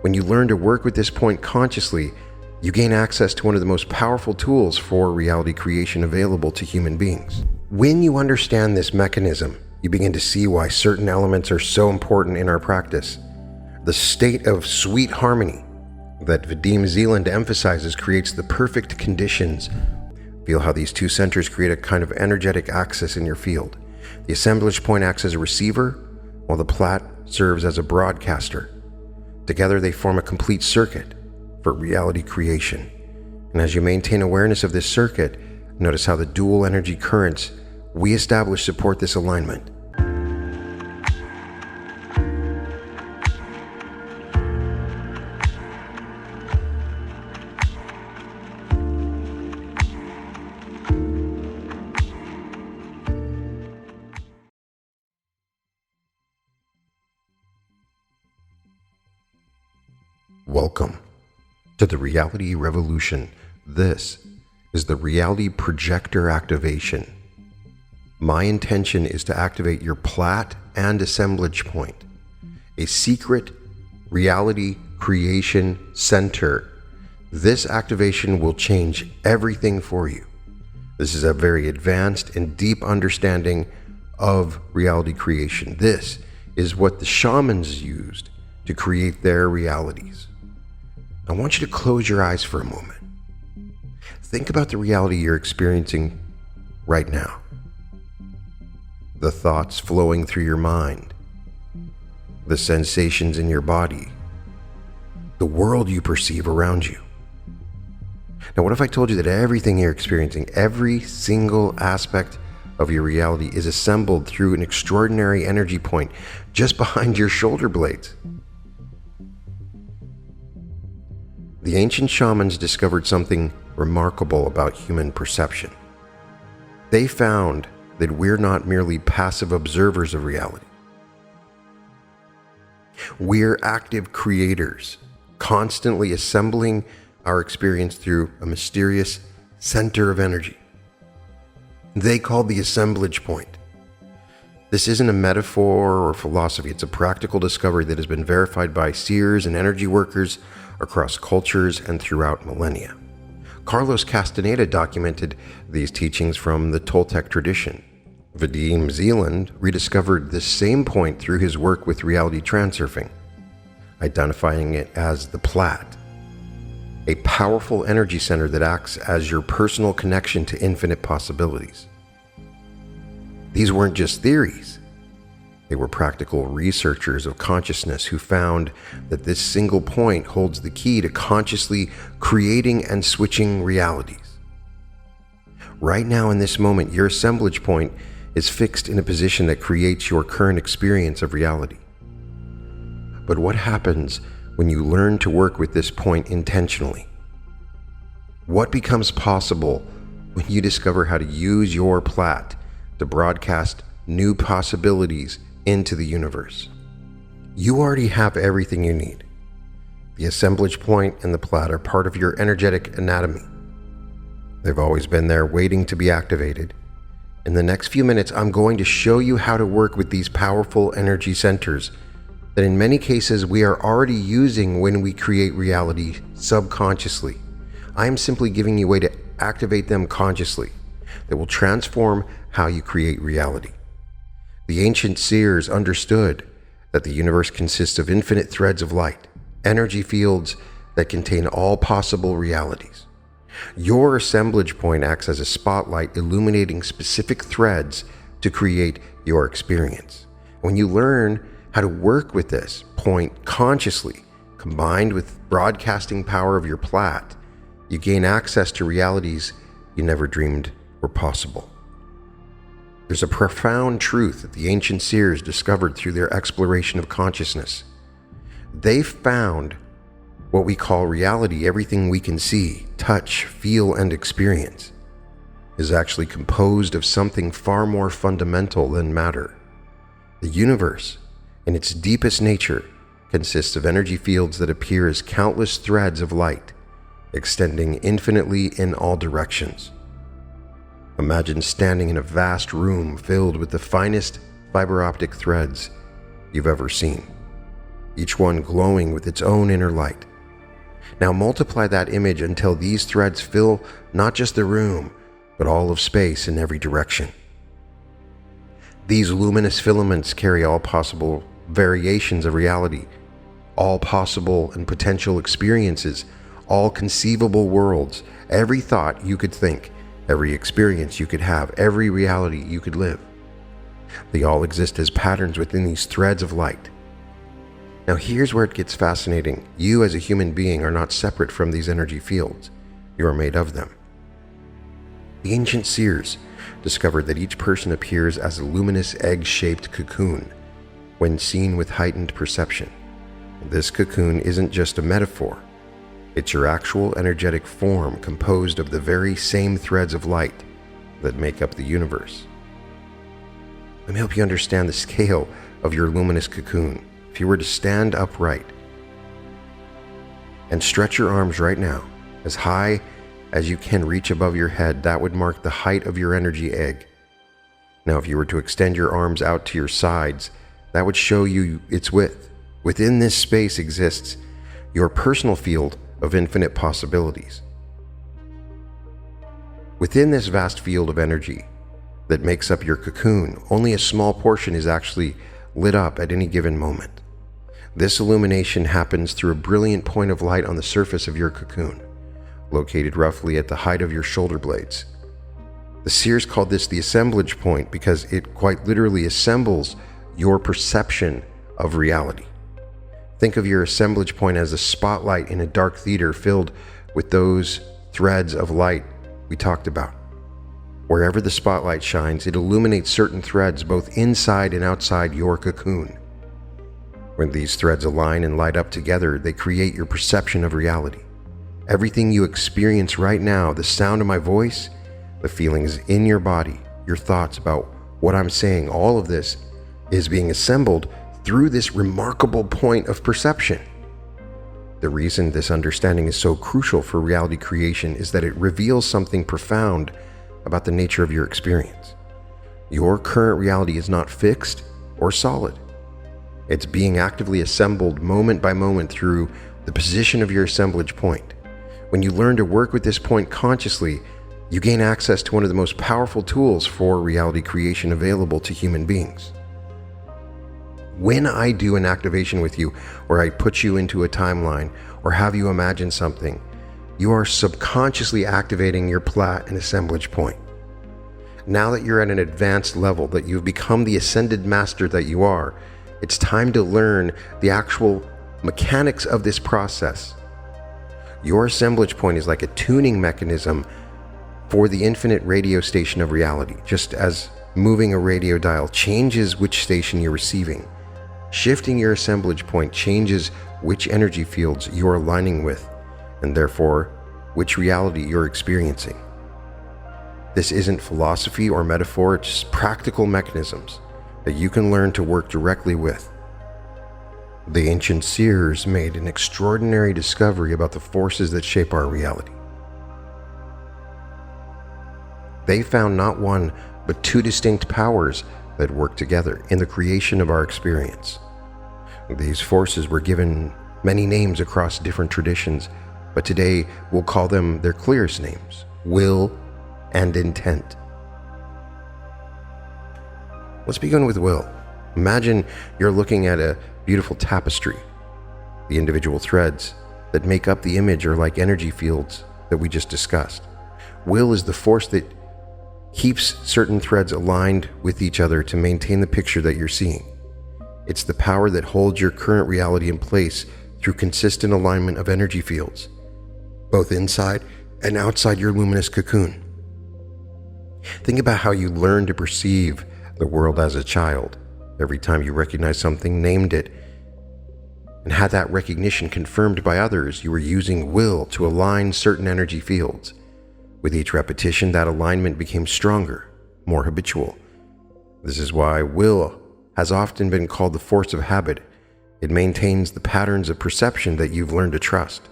When you learn to work with this point consciously, you gain access to one of the most powerful tools for reality creation available to human beings. When you understand this mechanism, you begin to see why certain elements are so important in our practice. The state of sweet harmony that Vadim Zeland emphasizes creates the perfect conditions. Feel how these two centers create a kind of energetic axis in your field. The assemblage point acts as a receiver, while the plat serves as a broadcaster. Together they form a complete circuit for reality creation. And as you maintain awareness of this circuit, notice how the dual energy currents we establish support this alignment. Welcome to the Reality Revolution. This is the Reality Projector Activation. My intention is to activate your plat and assemblage point, a secret reality creation center. This activation will change everything for you. This is a very advanced and deep understanding of reality creation. This is what the shamans used to create their realities. I want you to close your eyes for a moment. Think about the reality you're experiencing right now. The thoughts flowing through your mind, the sensations in your body, the world you perceive around you. Now, what if I told you that everything you're experiencing, every single aspect of your reality is assembled through an extraordinary energy point just behind your shoulder blades? The ancient shamans discovered something remarkable about human perception. They found that we're not merely passive observers of reality. We're active creators, constantly assembling our experience through a mysterious center of energy. They call the assemblage point. This isn't a metaphor or philosophy. It's a practical discovery that has been verified by seers and energy workers across cultures and throughout millennia. Carlos Castaneda documented these teachings from the Toltec tradition. Vadim Zeland rediscovered this same point through his work with reality transurfing, identifying it as the plat, a powerful energy center that acts as your personal connection to infinite possibilities. These weren't just theories. They were practical researchers of consciousness who found that this single point holds the key to consciously creating and switching realities. Right now in this moment, your assemblage point is fixed in a position that creates your current experience of reality. But what happens when you learn to work with this point intentionally? What becomes possible when you discover how to use your plat to broadcast new possibilities into the universe? You already have everything you need. The assemblage point and the plat are part of your energetic anatomy. They've always been there waiting to be activated. In the next few minutes, I'm going to show you how to work with these powerful energy centers that in many cases we are already using when we create reality subconsciously. I am simply giving you a way to activate them consciously that will transform how you create reality. The ancient seers understood that the universe consists of infinite threads of light, energy fields that contain all possible realities. Your assemblage point acts as a spotlight illuminating specific threads to create your experience. When you learn how to work with this point consciously, combined with broadcasting power of your plat, you gain access to realities you never dreamed were possible. There's a profound truth that the ancient seers discovered through their exploration of consciousness. They found what we call reality, everything we can see, touch, feel, and experience, is actually composed of something far more fundamental than matter. The universe, in its deepest nature, consists of energy fields that appear as countless threads of light, extending infinitely in all directions. Imagine standing in a vast room filled with the finest fiber optic threads you've ever seen. each one glowing with its own inner light. Now multiply that image until these threads fill not just the room, but all of space in every direction. These luminous filaments carry all possible variations of reality, all possible and potential experiences, all conceivable worlds, every thought you could think, every experience you could have, every reality you could live. They all exist as patterns within these threads of light. Now here's where it gets fascinating. You as a human being are not separate from these energy fields. You are made of them. The ancient seers discovered that each person appears as a luminous egg-shaped cocoon when seen with heightened perception. This cocoon isn't just a metaphor. It's your actual energetic form composed of the very same threads of light that make up the universe. Let me help you understand the scale of your luminous cocoon. If you were to stand upright and stretch your arms right now, as high as you can reach above your head, that would mark the height of your energy egg. Now, if you were to extend your arms out to your sides, that would show you its width. Within this space exists your personal field of infinite possibilities. Within this vast field of energy that makes up your cocoon, only a small portion is actually lit up at any given moment. This illumination happens through a brilliant point of light on the surface of your cocoon, located roughly at the height of your shoulder blades. The seers called this the assemblage point because it quite literally assembles your perception of reality. Think of your assemblage point as a spotlight in a dark theater filled with those threads of light we talked about. Wherever the spotlight shines, it illuminates certain threads both inside and outside your cocoon. When these threads align and light up together, they create your perception of reality. Everything you experience right now, the sound of my voice, the feelings in your body, your thoughts about what I'm saying, all of this is being assembled through this remarkable point of perception. The reason this understanding is so crucial for reality creation is that it reveals something profound about the nature of your experience. Your current reality is not fixed or solid. It's being actively assembled moment by moment through the position of your assemblage point. When you learn to work with this point consciously, you gain access to one of the most powerful tools for reality creation available to human beings. When I do an activation with you, or I put you into a timeline, or have you imagine something, you are subconsciously activating your plat and assemblage point. Now that you're at an advanced level, that you've become the ascended master that you are, it's time to learn the actual mechanics of this process. Your assemblage point is like a tuning mechanism for the infinite radio station of reality, just as moving a radio dial changes which station you're receiving. Shifting your assemblage point changes which energy fields you're aligning with, and therefore which reality you're experiencing. This isn't philosophy or metaphor, it's just practical mechanisms that you can learn to work directly with. The ancient seers made an extraordinary discovery about the forces that shape our reality. They found not one, but two distinct powers that work together in the creation of our experience. These forces were given many names across different traditions, but today we'll call them their clearest names: will and intent. Let's begin with will. Imagine you're looking at a beautiful tapestry. The individual threads that make up the image are like energy fields that we just discussed. Will is the force that keeps certain threads aligned with each other to maintain the picture that you're seeing. It's the power that holds your current reality in place through consistent alignment of energy fields, both inside and outside your luminous cocoon. Think about how you learned to perceive the world as a child. Every time you recognized something, named it, and had that recognition confirmed by others, you were using will to align certain energy fields. With each repetition, that alignment became stronger, more habitual. This is why will has often been called the force of habit. It maintains the patterns of perception that you've learned to trust.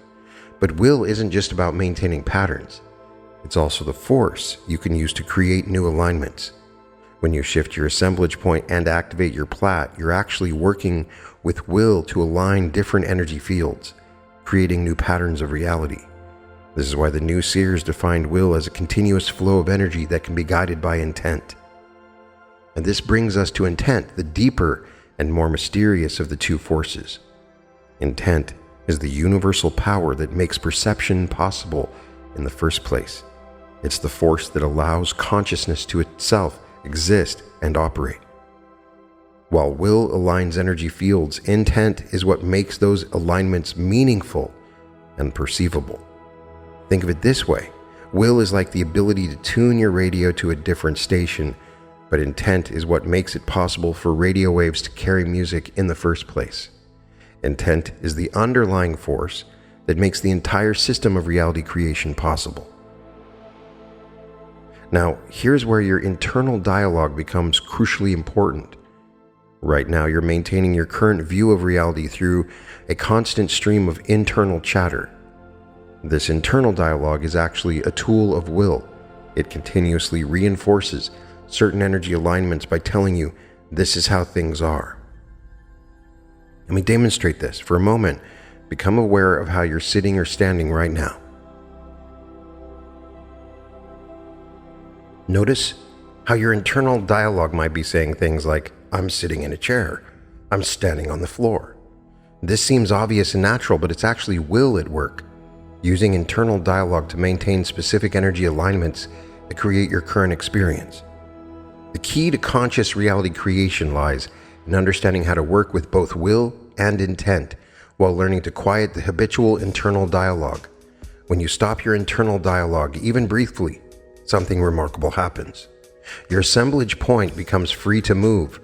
But will isn't just about maintaining patterns. It's also the force you can use to create new alignments. When you shift your assemblage point and activate your plat, you're actually working with will to align different energy fields, creating new patterns of reality. This is why the new seers defined will as a continuous flow of energy that can be guided by intent. And this brings us to intent, the deeper and more mysterious of the two forces. Intent is the universal power that makes perception possible in the first place. It's the force that allows consciousness to itself exist and operate. While will aligns energy fields, intent is what makes those alignments meaningful and perceivable. Think of it this way. Will is like the ability to tune your radio to a different station, but intent is what makes it possible for radio waves to carry music in the first place. Intent is the underlying force that makes the entire system of reality creation possible. Now, here's where your internal dialogue becomes crucially important. Right now, you're maintaining your current view of reality through a constant stream of internal chatter. This internal dialogue is actually a tool of will. It continuously reinforces certain energy alignments by telling you this is how things are. Let me demonstrate this. For a moment, become aware of how you're sitting or standing right now. Notice how your internal dialogue might be saying things like, I'm sitting in a chair, I'm standing on the floor. This seems obvious and natural, but it's actually will at work, using internal dialogue to maintain specific energy alignments that create your current experience. The key to conscious reality creation lies in understanding how to work with both will and intent while learning to quiet the habitual internal dialogue. When you stop your internal dialogue, even briefly, something remarkable happens. Your assemblage point becomes free to move.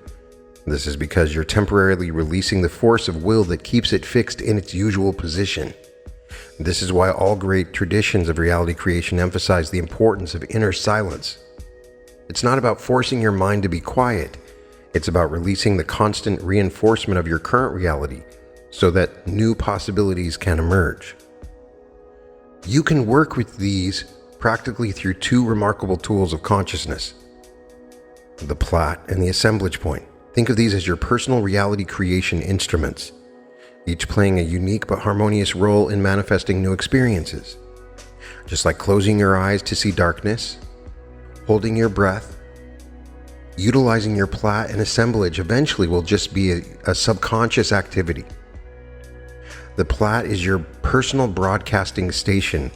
This is because you're temporarily releasing the force of will that keeps it fixed in its usual position. This is why all great traditions of reality creation emphasize the importance of inner silence. It's not about forcing your mind to be quiet. It's about releasing the constant reinforcement of your current reality so that new possibilities can emerge. You can work with these practically through two remarkable tools of consciousness: the plat and the assemblage point. Think of these as your personal reality creation instruments, each playing a unique but harmonious role in manifesting new experiences. Just like closing your eyes to see darkness, holding your breath, utilizing your plat and assemblage eventually will just be a subconscious activity. The plat is your personal broadcasting station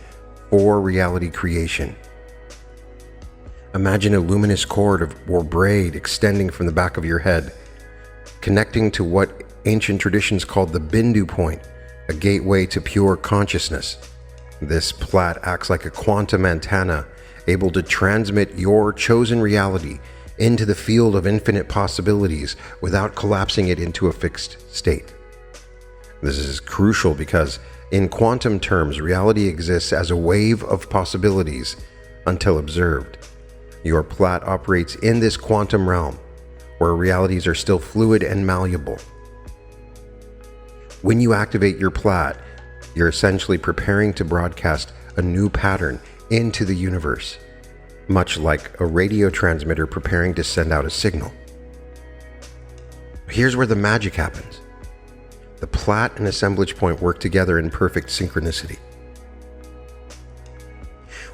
for reality creation. Imagine a luminous cord or braid extending from the back of your head, connecting to what ancient traditions called the bindu point, a gateway to pure consciousness. This plat acts like a quantum antenna, able to transmit your chosen reality into the field of infinite possibilities without collapsing it into a fixed state. This is crucial because, in quantum terms, reality exists as a wave of possibilities until observed. Your plat operates in this quantum realm, where realities are still fluid and malleable. When you activate your plat, you're essentially preparing to broadcast a new pattern into the universe, much like a radio transmitter preparing to send out a signal. Here's where the magic happens. The plat and assemblage point work together in perfect synchronicity.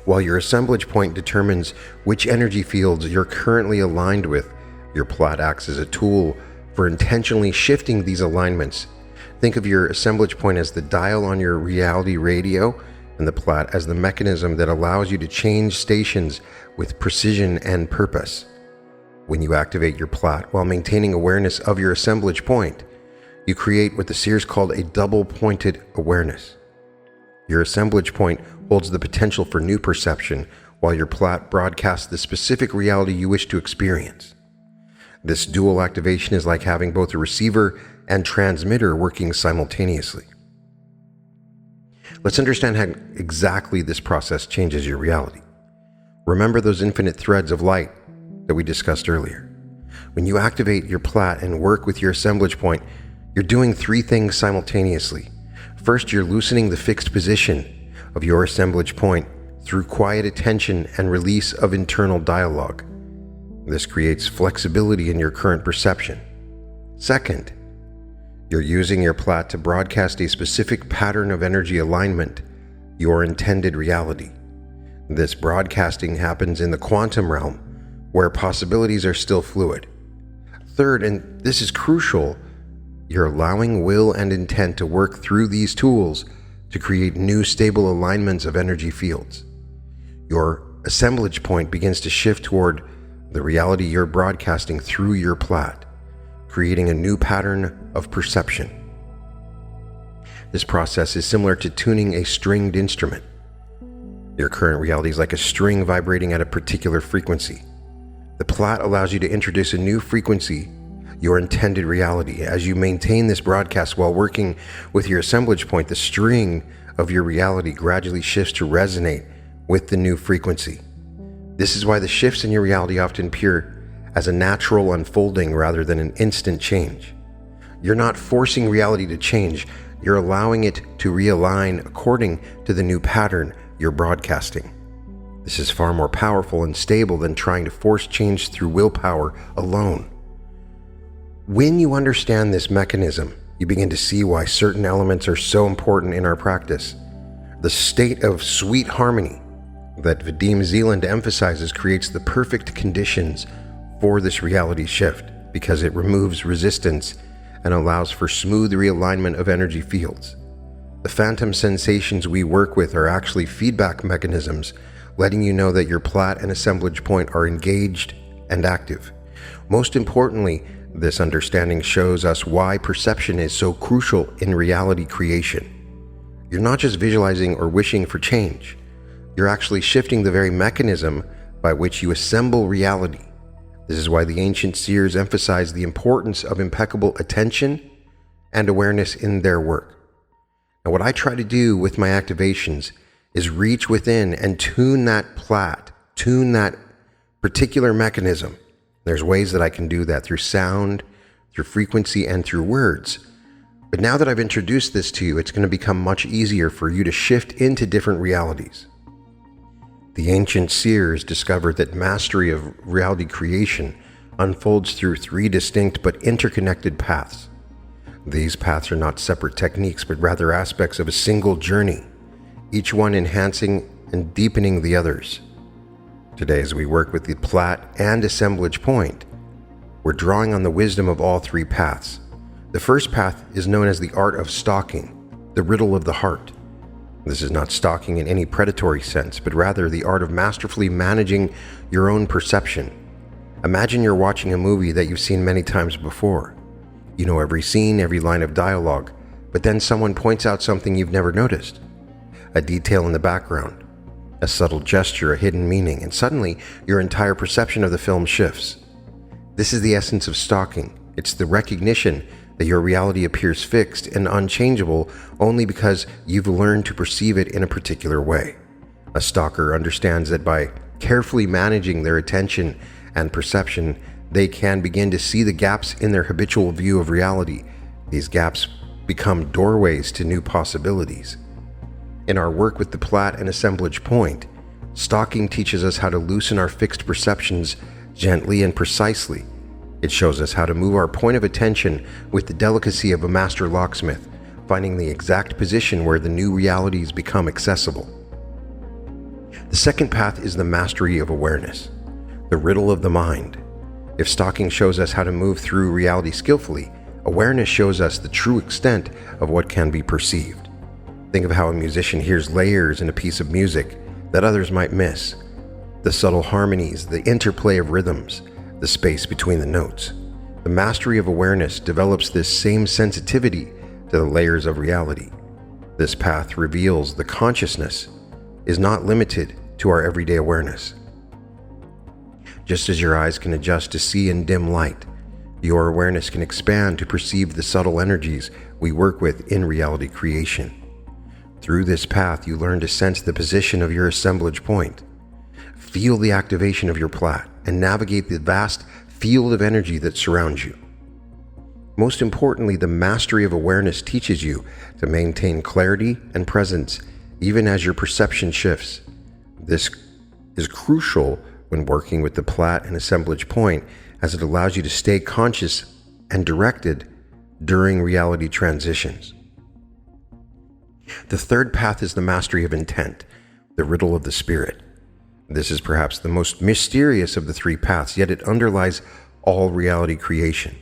While your assemblage point determines which energy fields you're currently aligned with, your plat acts as a tool for intentionally shifting these alignments. Think of your assemblage point as the dial on your reality radio, and the plat as the mechanism that allows you to change stations with precision and purpose. When you activate your plat while maintaining awareness of your assemblage point, you create what the seers called a double-pointed awareness. Your assemblage point holds the potential for new perception, while your plat broadcasts the specific reality you wish to experience. This dual activation is like having both a receiver and transmitter working simultaneously. Let's understand how exactly this process changes your reality. Remember those infinite threads of light that we discussed earlier. When you activate your plat and work with your assemblage point, you're doing three things simultaneously. First, you're loosening the fixed position of your assemblage point through quiet attention and release of internal dialogue. This creates flexibility in your current perception. Second, you're using your plat to broadcast a specific pattern of energy alignment, your intended reality. This broadcasting happens in the quantum realm, where possibilities are still fluid. Third, and this is crucial, you're allowing will and intent to work through these tools to create new stable alignments of energy fields. Your assemblage point begins to shift toward the reality you're broadcasting through your plat, creating a new pattern of perception. This process is similar to tuning a stringed instrument. Your current reality is like a string vibrating at a particular frequency. The plat allows you to introduce a new frequency, your intended reality. As you maintain this broadcast while working with your assemblage point, the string of your reality gradually shifts to resonate with the new frequency. This is why the shifts in your reality often appear as a natural unfolding rather than an instant change. You're not forcing reality to change, you're allowing it to realign according to the new pattern you're broadcasting. This is far more powerful and stable than trying to force change through willpower alone. When you understand this mechanism, you begin to see why certain elements are so important in our practice. The state of sweet harmony that Vadim Zeland emphasizes creates the perfect conditions for this reality shift because it removes resistance and allows for smooth realignment of energy fields. The phantom sensations we work with are actually feedback mechanisms, letting you know that your plat and assemblage point are engaged and active. Most importantly, this understanding shows us why perception is so crucial in reality creation. You're not just visualizing or wishing for change. You're actually shifting the very mechanism by which you assemble reality. This is why the ancient seers emphasized the importance of impeccable attention and awareness in their work. Now, what I try to do with my activations is reach within and tune that plat, tune that particular mechanism. There's ways that I can do that through sound, through frequency, and through words. But now that I've introduced this to you, it's going to become much easier for you to shift into different realities. The ancient seers discovered that mastery of reality creation unfolds through 3 distinct but interconnected paths. These paths are not separate techniques, but rather aspects of a single journey, each one enhancing and deepening the others. Today, as we work with the plat and assemblage point, we're drawing on the wisdom of all 3 paths. The first path is known as the art of stalking, the riddle of the heart. This is not stalking in any predatory sense, but rather the art of masterfully managing your own perception. Imagine you're watching a movie that you've seen many times before. You know every scene, every line of dialogue, but then someone points out something you've never noticed. A detail in the background, a subtle gesture, a hidden meaning, and suddenly your entire perception of the film shifts. This is the essence of stalking. It's the recognition that your reality appears fixed and unchangeable only because you've learned to perceive it in a particular way. A stalker understands that by carefully managing their attention and perception, they can begin to see the gaps in their habitual view of reality. These gaps become doorways to new possibilities. In our work with the plat and assemblage point, stalking teaches us how to loosen our fixed perceptions gently and precisely. It shows us how to move our point of attention with the delicacy of a master locksmith, finding the exact position where the new realities become accessible. The second path is the mastery of awareness, the riddle of the mind. If stalking shows us how to move through reality skillfully, awareness shows us the true extent of what can be perceived. Think of how a musician hears layers in a piece of music that others might miss. The subtle harmonies, the interplay of rhythms, the space between the notes. The mastery of awareness develops this same sensitivity to the layers of reality. This path reveals the consciousness is not limited to our everyday awareness. Just as your eyes can adjust to see in dim light, your awareness can expand to perceive the subtle energies we work with in reality creation. Through this path, you learn to sense the position of your assemblage point, feel the activation of your plat, and navigate the vast field of energy that surrounds you. Most importantly, the mastery of awareness teaches you to maintain clarity and presence even as your perception shifts. This is crucial when working with the plat and assemblage point, as it allows you to stay conscious and directed during reality transitions. The third path is the mastery of intent, the riddle of the spirit. This is perhaps the most mysterious of the three paths, yet it underlies all reality creation.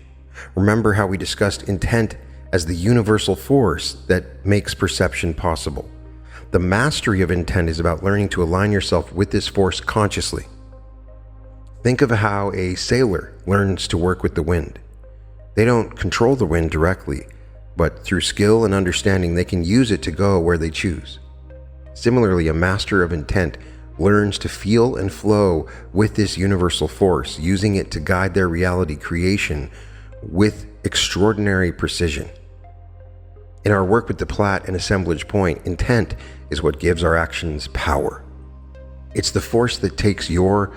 Remember how we discussed intent as the universal force that makes perception possible. The mastery of intent is about learning to align yourself with this force consciously. Think of how a sailor learns to work with the wind. They don't control the wind directly, but through skill and understanding, they can use it to go where they choose. Similarly, a master of intent learns to feel and flow with this universal force, using it to guide their reality creation with extraordinary precision. In our work with the plat and assemblage point, intent is what gives our actions power. It's the force that takes your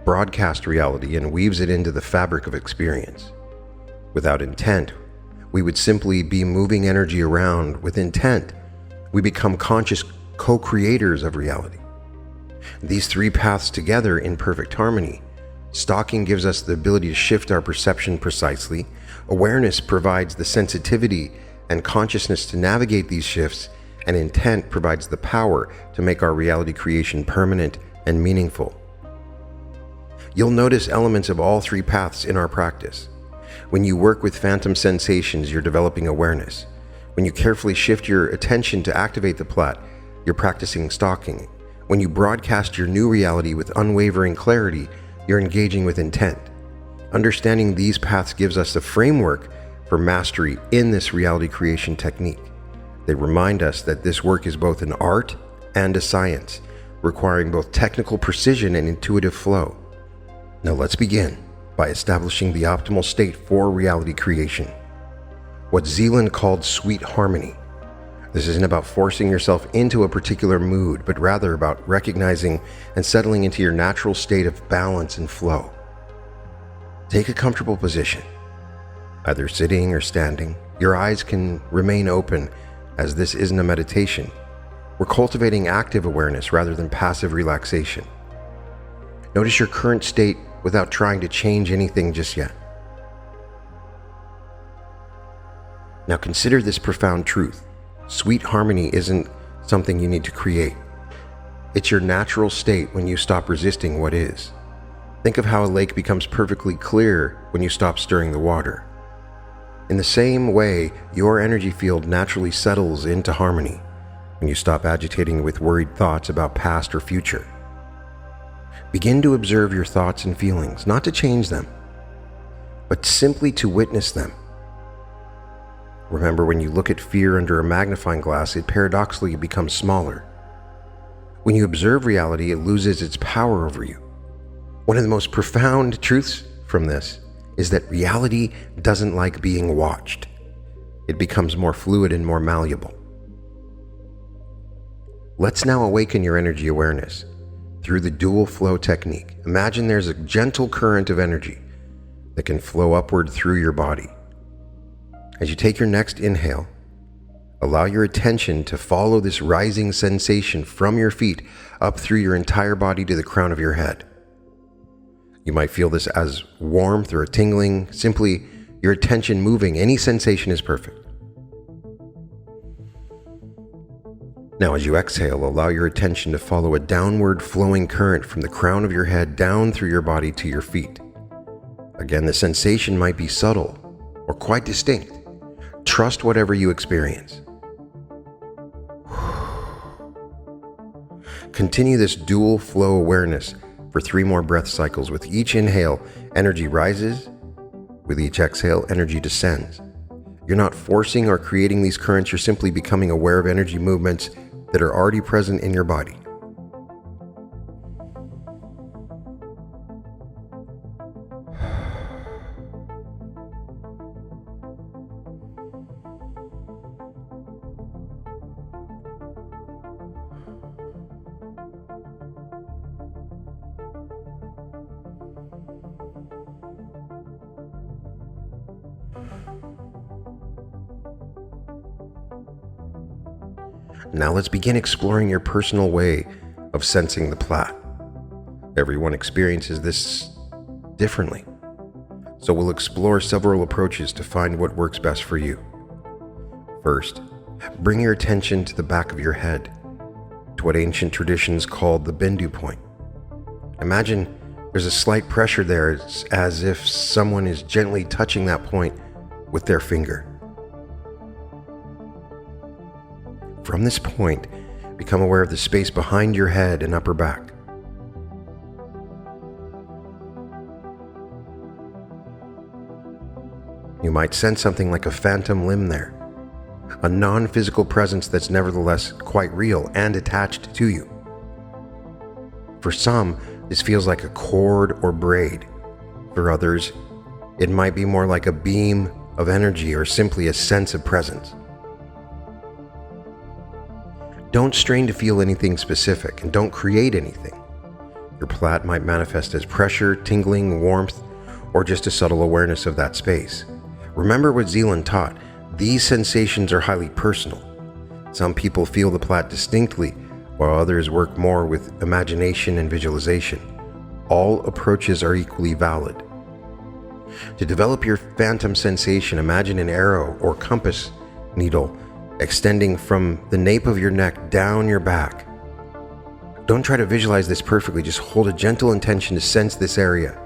broadcast reality and weaves it into the fabric of experience. Without intent, we would simply be moving energy around. With intent, we become conscious co-creators of reality. These three paths together in perfect harmony. Stalking gives us the ability to shift our perception precisely. Awareness provides the sensitivity and consciousness to navigate these shifts, and intent provides the power to make our reality creation permanent and meaningful. You'll notice elements of all three paths in our practice. When you work with phantom sensations, you're developing awareness. When you carefully shift your attention to activate the plat, you're practicing stalking. When you broadcast your new reality with unwavering clarity, you're engaging with intent. Understanding these paths gives us the framework for mastery in this reality creation technique. They remind us that this work is both an art and a science, requiring both technical precision and intuitive flow. Now let's begin by establishing the optimal state for reality creation, what Zeland called sweet harmony. This isn't about forcing yourself into a particular mood, but rather about recognizing and settling into your natural state of balance and flow. Take a comfortable position, either sitting or standing. Your eyes can remain open, as this isn't a meditation. We're cultivating active awareness rather than passive relaxation. Notice your current state without trying to change anything just yet. Now consider this profound truth. Sweet harmony isn't something you need to create. It's your natural state when you stop resisting what is. Think of how a lake becomes perfectly clear when you stop stirring the water. In the same way, your energy field naturally settles into harmony when you stop agitating with worried thoughts about past or future. Begin to observe your thoughts and feelings, not to change them, but simply to witness them. Remember, when you look at fear under a magnifying glass, it paradoxically becomes smaller. When you observe reality, it loses its power over you. One of the most profound truths from this is that reality doesn't like being watched. It becomes more fluid and more malleable. Let's now awaken your energy awareness through the dual flow technique. Imagine there's a gentle current of energy that can flow upward through your body. As you take your next inhale, allow your attention to follow this rising sensation from your feet up through your entire body to the crown of your head. You might feel this as warmth or a tingling, simply your attention moving. Any sensation is perfect. Now, as you exhale, allow your attention to follow a downward flowing current from the crown of your head down through your body to your feet. Again, the sensation might be subtle or quite distinct. Trust whatever you experience. Continue this dual flow awareness for 3 more breath cycles. With each inhale, energy rises. With each exhale, energy descends. You're not forcing or creating these currents, you're simply becoming aware of energy movements that are already present in your body. Now let's begin exploring your personal way of sensing the plat. Everyone experiences this differently, so we'll explore several approaches to find what works best for you. First, bring your attention to the back of your head, to what ancient traditions called the bindu point. Imagine there's a slight pressure there, as if someone is gently touching that point with their finger. From this point, become aware of the space behind your head and upper back. You might sense something like a phantom limb there, a non-physical presence that's nevertheless quite real and attached to you. For some, this feels like a cord or braid. For others, it might be more like a beam of energy or simply a sense of presence. Don't strain to feel anything specific, and don't create anything. Your plat might manifest as pressure, tingling, warmth, or just a subtle awareness of that space. Remember what Zeland taught: these sensations are highly personal. Some people feel the plat distinctly, while others work more with imagination and visualization. All approaches are equally valid. To develop your phantom sensation, imagine an arrow or compass needle extending from the nape of your neck down your back. Don't try to visualize this perfectly, just hold a gentle intention to sense this area.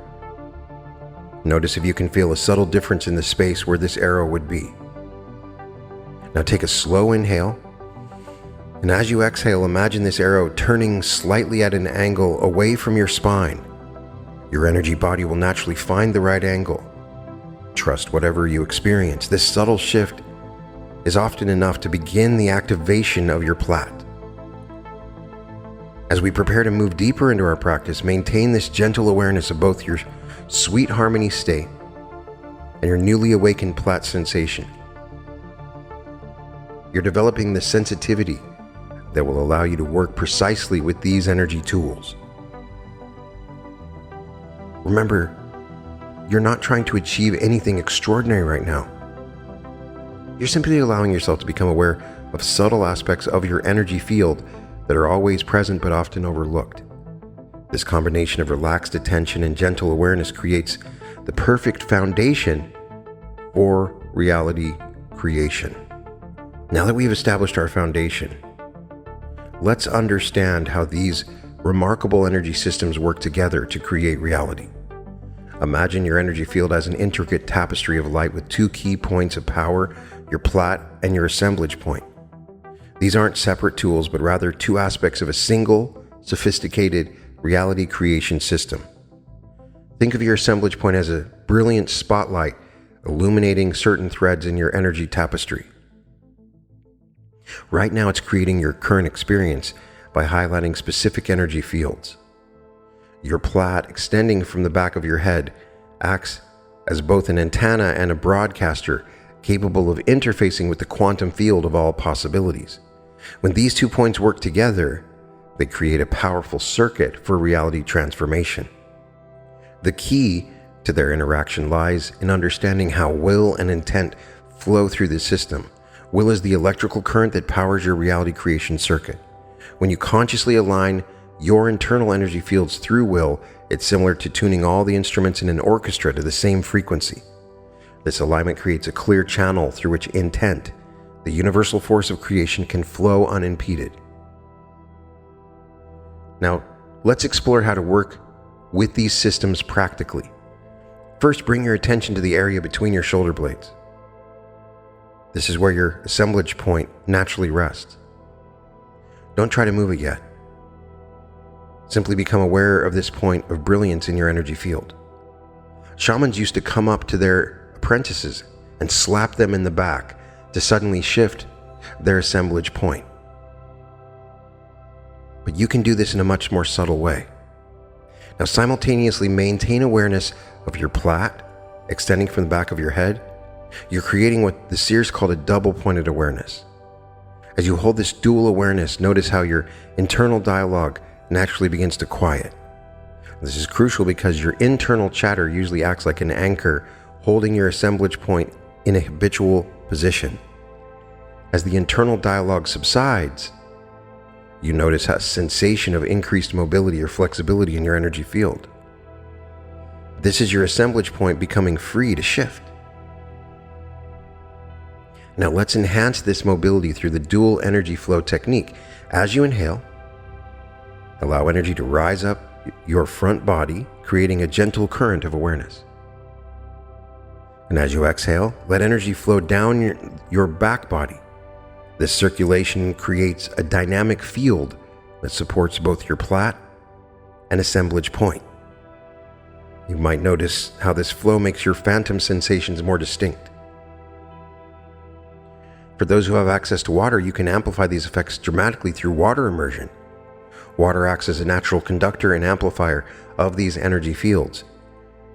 Notice if you can feel a subtle difference in the space where this arrow would be. Now take a slow inhale, and as you exhale, imagine this arrow turning slightly at an angle away from your spine. Your energy body will naturally find the right angle. Trust whatever you experience. This subtle shift is often enough to begin the activation of your plat. As we prepare to move deeper into our practice, maintain this gentle awareness of both your sweet harmony state and your newly awakened plat sensation. You're developing the sensitivity that will allow you to work precisely with these energy tools. Remember, you're not trying to achieve anything extraordinary right now. You're simply allowing yourself to become aware of subtle aspects of your energy field that are always present but often overlooked. This combination of relaxed attention and gentle awareness creates the perfect foundation for reality creation. Now that we've established our foundation, let's understand how these remarkable energy systems work together to create reality. Imagine your energy field as an intricate tapestry of light with two key points of power: your plat and your assemblage point. These aren't separate tools, but rather two aspects of a single, sophisticated reality creation system. Think of your assemblage point as a brilliant spotlight illuminating certain threads in your energy tapestry. Right now, it's creating your current experience by highlighting specific energy fields. Your plat, extending from the back of your head, acts as both an antenna and a broadcaster capable of interfacing with the quantum field of all possibilities. When these 2 points work together, they create a powerful circuit for reality transformation. The key to their interaction lies in understanding how will and intent flow through the system. Will is the electrical current that powers your reality creation circuit. When you consciously align your internal energy fields through will, it's similar to tuning all the instruments in an orchestra to the same frequency. This alignment creates a clear channel through which intent, the universal force of creation, can flow unimpeded. Now, let's explore how to work with these systems practically. First, bring your attention to the area between your shoulder blades. This is where your assemblage point naturally rests. Don't try to move it yet. Simply become aware of this point of brilliance in your energy field. Shamans used to come up to their apprentices and slap them in the back to suddenly shift their assemblage point. But you can do this in a much more subtle way. Now, simultaneously maintain awareness of your plat extending from the back of your head. You're creating what the seers called a double-pointed awareness. As you hold this dual awareness, notice how your internal dialogue naturally begins to quiet. This is crucial because your internal chatter usually acts like an anchor, holding your assemblage point in a habitual position. As the internal dialogue subsides, You notice a sensation of increased mobility or flexibility in your energy field. This is your assemblage point becoming free to shift. Now let's enhance this mobility through the dual energy flow technique. As you inhale, allow energy to rise up your front body, creating a gentle current of awareness. And as you exhale, let energy flow down your back body. This circulation creates a dynamic field that supports both your plat and assemblage point. You might notice how this flow makes your phantom sensations more distinct. For those who have access to water, you can amplify these effects dramatically through water immersion. Water acts as a natural conductor and amplifier of these energy fields.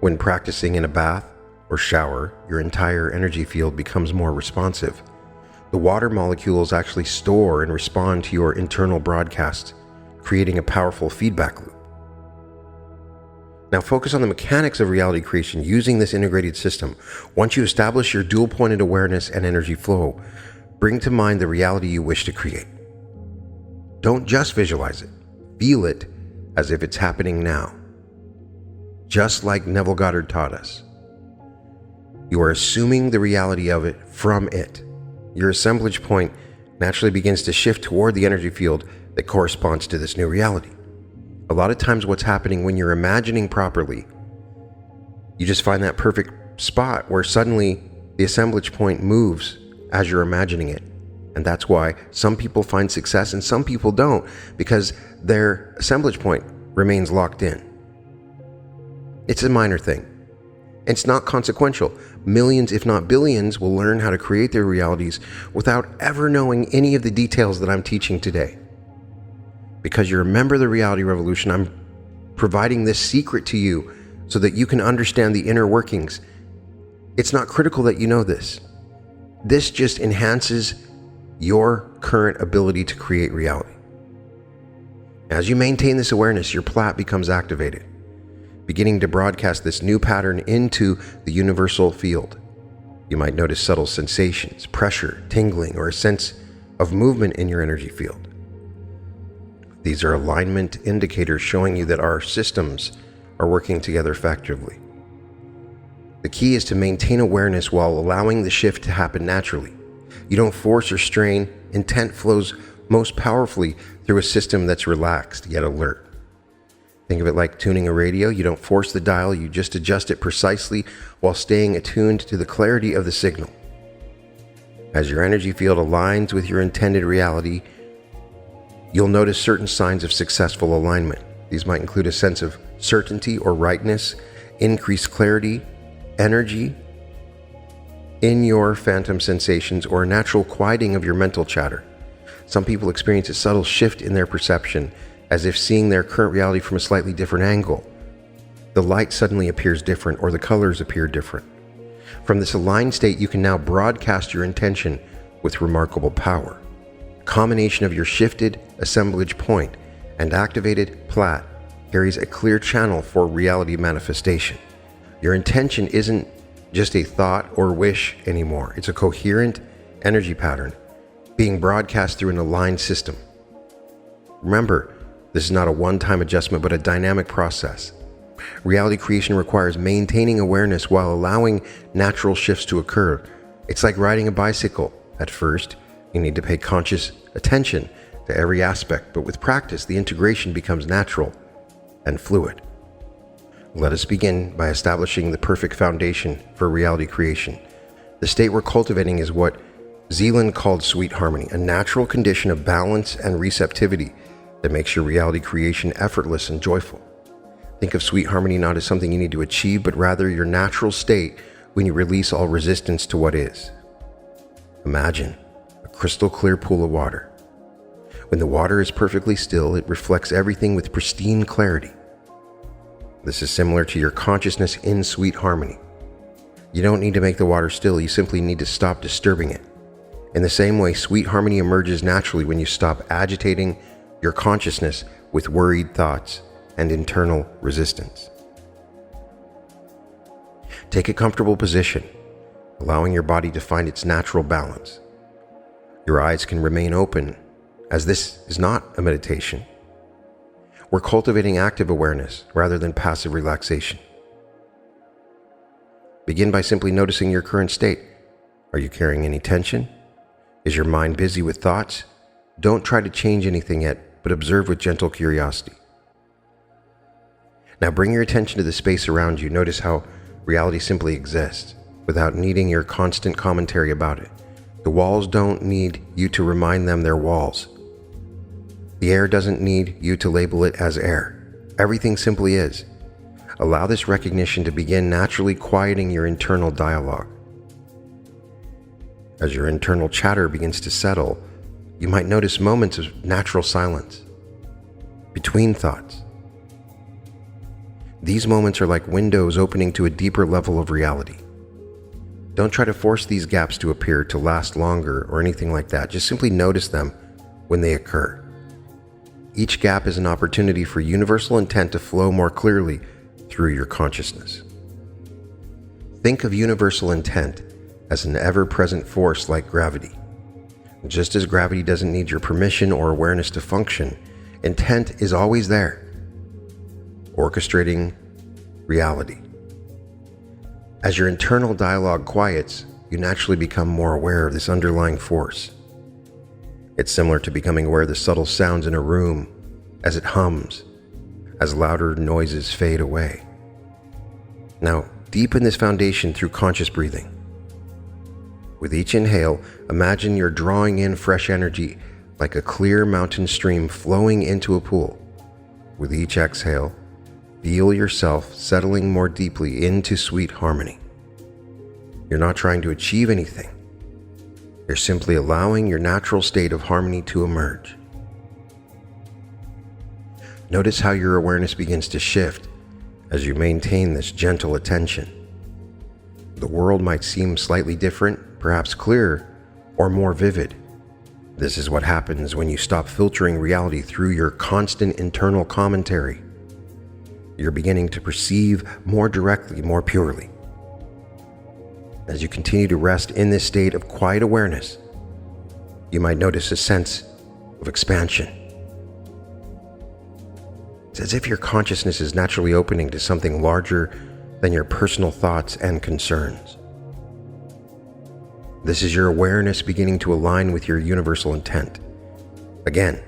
When practicing in a bath or shower, your entire energy field becomes more responsive. The water molecules actually store and respond to your internal broadcasts, creating a powerful feedback loop. Now focus on the mechanics of reality creation using this integrated system. Once you establish your dual-pointed awareness and energy flow, bring to mind the reality you wish to create. Don't just visualize it. Feel it as if it's happening now. Just like Neville Goddard taught us. You are assuming the reality of it from it. Your assemblage point naturally begins to shift toward the energy field that corresponds to this new reality. A lot of times what's happening when you're imagining properly, you just find that perfect spot where suddenly the assemblage point moves as you're imagining it. And that's why some people find success and some people don't, because their assemblage point remains locked in. It's a minor thing. It's not consequential. Millions, if not billions, will learn how to create their realities without ever knowing any of the details that I'm teaching today. Because you're a member of the Reality Revolution, I'm providing this secret to you so that you can understand the inner workings. It's not critical that you know this. This just enhances your current ability to create reality. As you maintain this awareness, your plat becomes activated, beginning to broadcast this new pattern into the universal field. You might notice subtle sensations, pressure, tingling, or a sense of movement in your energy field. These are alignment indicators showing you that our systems are working together effectively. The key is to maintain awareness while allowing the shift to happen naturally. You don't force or strain. Intent flows most powerfully through a system that's relaxed yet alert. Think of it like tuning a radio. You don't force the dial, you just adjust it precisely while staying attuned to the clarity of the signal. As your energy field aligns with your intended reality, you'll notice certain signs of successful alignment. These might include a sense of certainty or rightness, increased clarity, energy in your phantom sensations, or a natural quieting of your mental chatter. Some people experience a subtle shift in their perception, as if seeing their current reality from a slightly different angle. The light suddenly appears different, or the colors appear different. From this aligned state, you can now broadcast your intention with remarkable power. A combination of your shifted assemblage point and activated plat carries a clear channel for reality manifestation. Your intention isn't just a thought or wish anymore. It's a coherent energy pattern being broadcast through an aligned system. Remember, this is not a one-time adjustment, but a dynamic process. Reality creation requires maintaining awareness while allowing natural shifts to occur. It's like riding a bicycle. At first, you need to pay conscious attention to every aspect, but with practice, the integration becomes natural and fluid. Let us begin by establishing the perfect foundation for reality creation. The state we're cultivating is what Zeland called sweet harmony, a natural condition of balance and receptivity that makes your reality creation effortless and joyful. Think of sweet harmony not as something you need to achieve, but rather your natural state when you release all resistance to what is. Imagine a crystal clear pool of water. When the water is perfectly still, it reflects everything with pristine clarity. This is similar to your consciousness in sweet harmony. You don't need to make the water still, you simply need to stop disturbing it. In the same way, sweet harmony emerges naturally when you stop agitating your consciousness with worried thoughts and internal resistance. Take a comfortable position, allowing your body to find its natural balance. Your eyes can remain open as this is not a meditation. We're cultivating active awareness rather than passive relaxation. Begin by simply noticing your current state. Are you carrying any tension? Is your mind busy with thoughts? Don't try to change anything yet, but observe with gentle curiosity. Now bring your attention to the space around you. Notice how reality simply exists without needing your constant commentary about it. The walls don't need you to remind them they're walls. The air doesn't need you to label it as air. Everything simply is. Allow this recognition to begin naturally quieting your internal dialogue. As your internal chatter begins to settle, you might notice moments of natural silence between thoughts. These moments are like windows opening to a deeper level of reality. Don't try to force these gaps to appear to last longer or anything like that. Just simply notice them when they occur. Each gap is an opportunity for universal intent to flow more clearly through your consciousness. Think of universal intent as an ever-present force like gravity. Just as gravity doesn't need your permission or awareness to function, intent is always there, orchestrating reality. As your internal dialogue quiets, you naturally become more aware of this underlying force. It's similar to becoming aware of the subtle sounds in a room as it hums, as louder noises fade away. Now, deepen this foundation through conscious breathing. With each inhale, imagine you're drawing in fresh energy like a clear mountain stream flowing into a pool. With each exhale, feel yourself settling more deeply into sweet harmony. You're not trying to achieve anything. You're simply allowing your natural state of harmony to emerge. Notice how your awareness begins to shift as you maintain this gentle attention. The world might seem slightly different, perhaps clearer, or more vivid. This is what happens when you stop filtering reality through your constant internal commentary. You're beginning to perceive more directly, more purely. As you continue to rest in this state of quiet awareness, you might notice a sense of expansion. It's as if your consciousness is naturally opening to something larger than your personal thoughts and concerns. This is your awareness beginning to align with your universal intent. Again,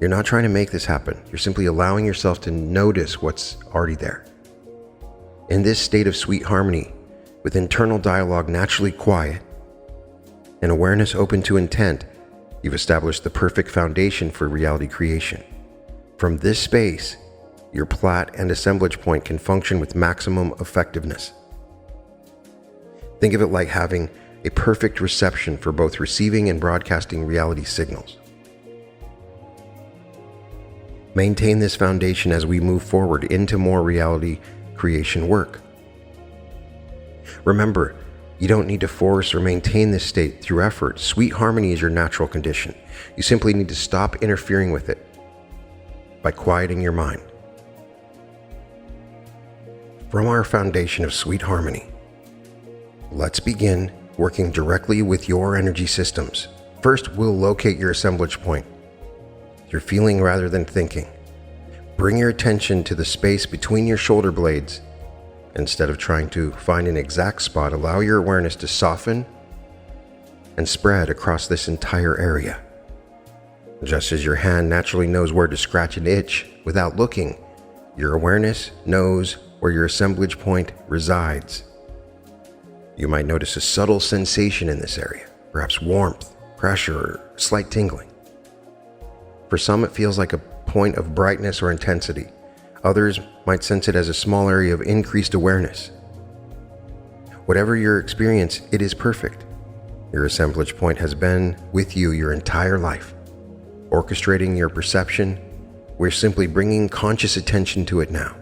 you're not trying to make this happen. You're simply allowing yourself to notice what's already there. In this state of sweet harmony, with internal dialogue naturally quiet and awareness open to intent, you've established the perfect foundation for reality creation. From this space, your plat and assemblage point can function with maximum effectiveness. Think of it like having a perfect reception for both receiving and broadcasting reality signals. Maintain this foundation as we move forward into more reality creation work. Remember, you don't need to force or maintain this state through effort. Sweet harmony is your natural condition. You simply need to stop interfering with it by quieting your mind. From our foundation of sweet harmony, let's begin working directly with your energy systems. First, we'll locate your assemblage point. You're feeling rather than thinking. Bring your attention to the space between your shoulder blades. Instead of trying to find an exact spot, allow your awareness to soften and spread across this entire area. Just as your hand naturally knows where to scratch an itch without looking, your awareness knows where your assemblage point resides. You might notice a subtle sensation in this area, perhaps warmth, pressure, or slight tingling. For some, it feels like a point of brightness or intensity. Others might sense it as a small area of increased awareness. Whatever your experience, it is perfect. Your assemblage point has been with you your entire life. Orchestrating your perception, we're simply bringing conscious attention to it now.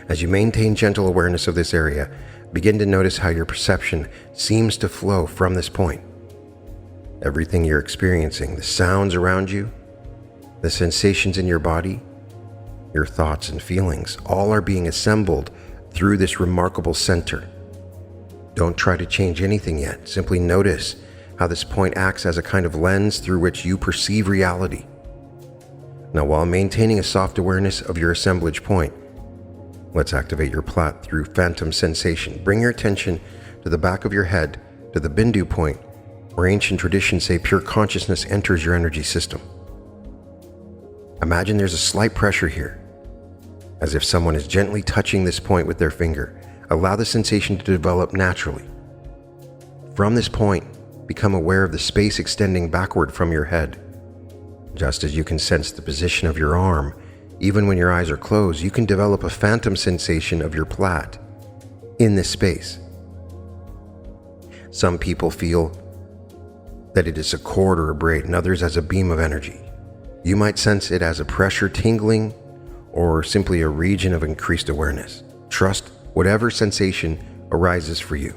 As you maintain gentle awareness of this area, begin to notice how your perception seems to flow from this point. Everything you're experiencing, the sounds around you, the sensations in your body, your thoughts and feelings, all are being assembled through this remarkable center. Don't try to change anything yet. Simply notice how this point acts as a kind of lens through which you perceive reality. Now, while maintaining a soft awareness of your assemblage point, let's activate your plat through phantom sensation. Bring your attention to the back of your head, to the bindu point, where ancient traditions say pure consciousness enters your energy system. Imagine there's a slight pressure here, as if someone is gently touching this point with their finger. Allow the sensation to develop naturally. From this point, become aware of the space extending backward from your head. Just as you can sense the position of your arm, even when your eyes are closed, you can develop a phantom sensation of your plat in this space. Some people feel that it is a cord or a braid, and others as a beam of energy. You might sense it as a pressure tingling or simply a region of increased awareness. Trust whatever sensation arises for you.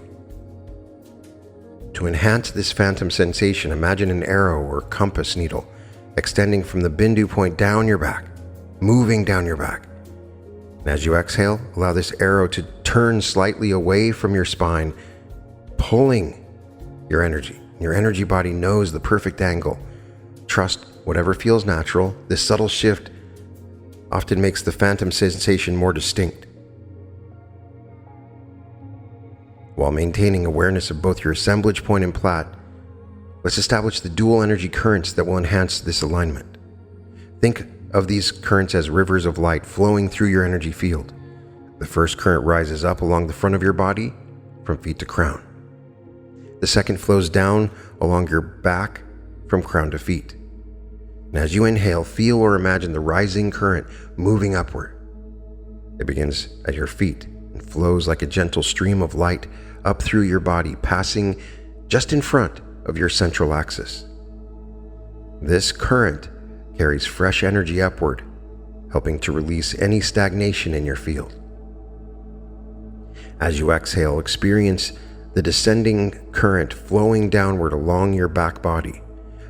To enhance this phantom sensation, imagine an arrow or compass needle extending from the bindu point down your back, moving down your back. And as you exhale, allow this arrow to turn slightly away from your spine, pulling your energy. Your energy body knows the perfect angle. Trust whatever feels natural. This subtle shift often makes the phantom sensation more distinct. While maintaining awareness of both your assemblage point and plat, let's establish the dual energy currents that will enhance this alignment. Think of these currents as rivers of light flowing through your energy field. The first current rises up along the front of your body from feet to crown. The second flows down along your back from crown to feet. And as you inhale, feel or imagine the rising current moving upward. It begins at your feet and flows like a gentle stream of light up through your body, passing just in front of your central axis. This current carries fresh energy upward, helping to release any stagnation in your field. As you exhale, experience the descending current flowing downward along your back body,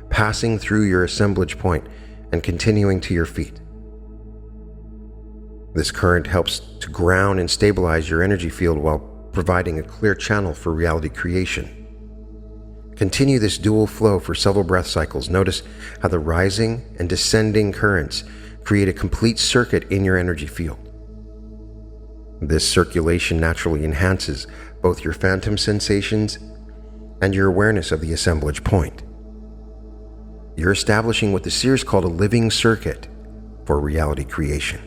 passing through your assemblage point and continuing to your feet. This current helps to ground and stabilize your energy field while providing a clear channel for reality creation. Continue this dual flow for several breath cycles. Notice how the rising and descending currents create a complete circuit in your energy field. This circulation naturally enhances both your phantom sensations and your awareness of the assemblage point. You're establishing what the seers called a living circuit for reality creation.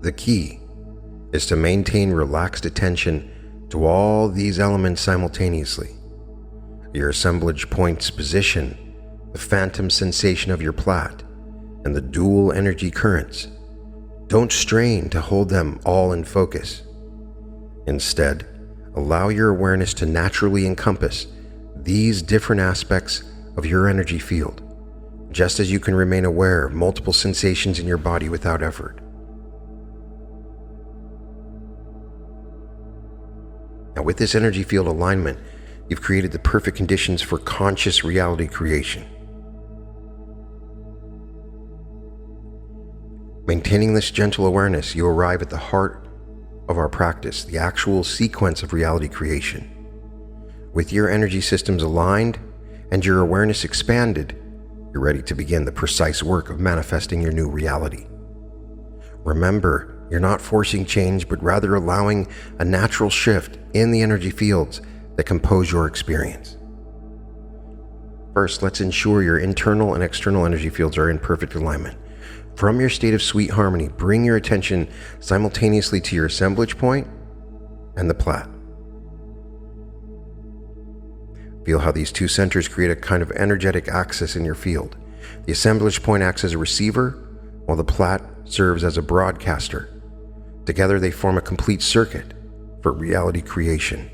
The key is to maintain relaxed attention to all these elements simultaneously. Your assemblage point's position, the phantom sensation of your plat, and the dual energy currents. Don't strain to hold them all in focus. Instead, allow your awareness to naturally encompass these different aspects of your energy field, just as you can remain aware of multiple sensations in your body without effort. Now, with this energy field alignment, you've created the perfect conditions for conscious reality creation. Maintaining this gentle awareness, you arrive at the heart of our practice, the actual sequence of reality creation. With your energy systems aligned and your awareness expanded, you're ready to begin the precise work of manifesting your new reality. Remember, you're not forcing change, but rather allowing a natural shift in the energy fields that compose your experience. First, let's ensure your internal and external energy fields are in perfect alignment. From your state of sweet harmony, bring your attention simultaneously to your assemblage point and the plat. Feel how these two centers create a kind of energetic axis in your field. The assemblage point acts as a receiver, while the plat serves as a broadcaster. Together they form a complete circuit for reality creation.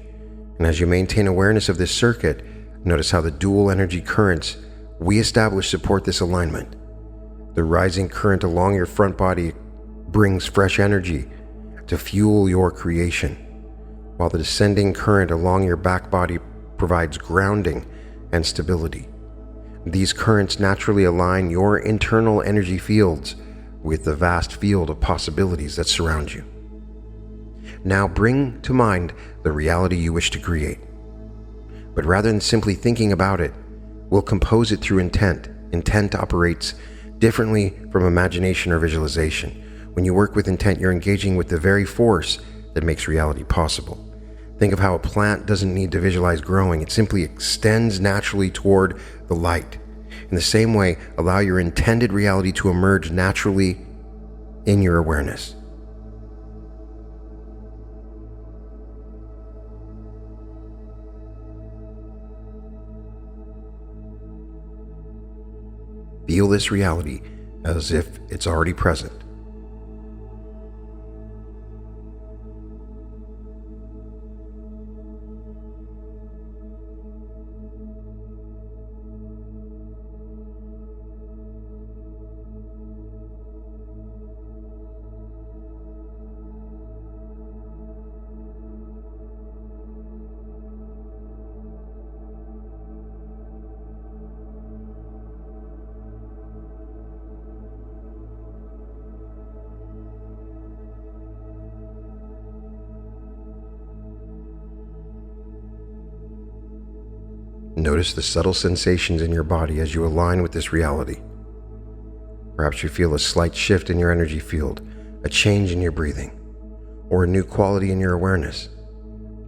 And as you maintain awareness of this circuit, notice how the dual energy currents we establish support this alignment. The rising current along your front body brings fresh energy to fuel your creation, while the descending current along your back body provides grounding and stability. These currents naturally align your internal energy fields with the vast field of possibilities that surround you. Now bring to mind the reality you wish to create. But rather than simply thinking about it, we'll compose it through intent. Intent operates differently from imagination or visualization. When you work with intent, you're engaging with the very force that makes reality possible. Think of how a plant doesn't need to visualize growing. It simply extends naturally toward the light. In the same way, allow your intended reality to emerge naturally in your awareness. Feel this reality as if it's already present. Notice the subtle sensations in your body as you align with this reality. Perhaps you feel a slight shift in your energy field, a change in your breathing, or a new quality in your awareness.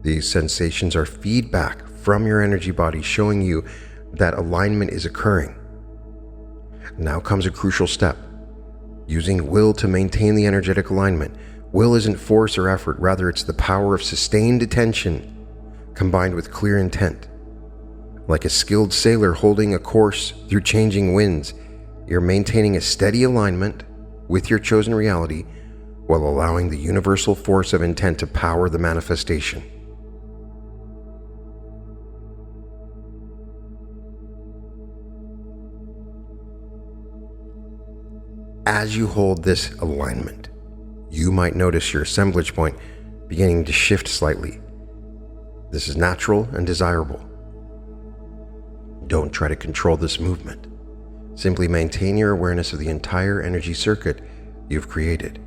These sensations are feedback from your energy body showing you that alignment is occurring. Now comes a crucial step, using will to maintain the energetic alignment. Will isn't force or effort, rather it's the power of sustained attention combined with clear intent. Like a skilled sailor holding a course through changing winds, you're maintaining a steady alignment with your chosen reality while allowing the universal force of intent to power the manifestation. As you hold this alignment, you might notice your assemblage point beginning to shift slightly. This is natural and desirable. Don't try to control this movement. Simply maintain your awareness of the entire energy circuit you've created.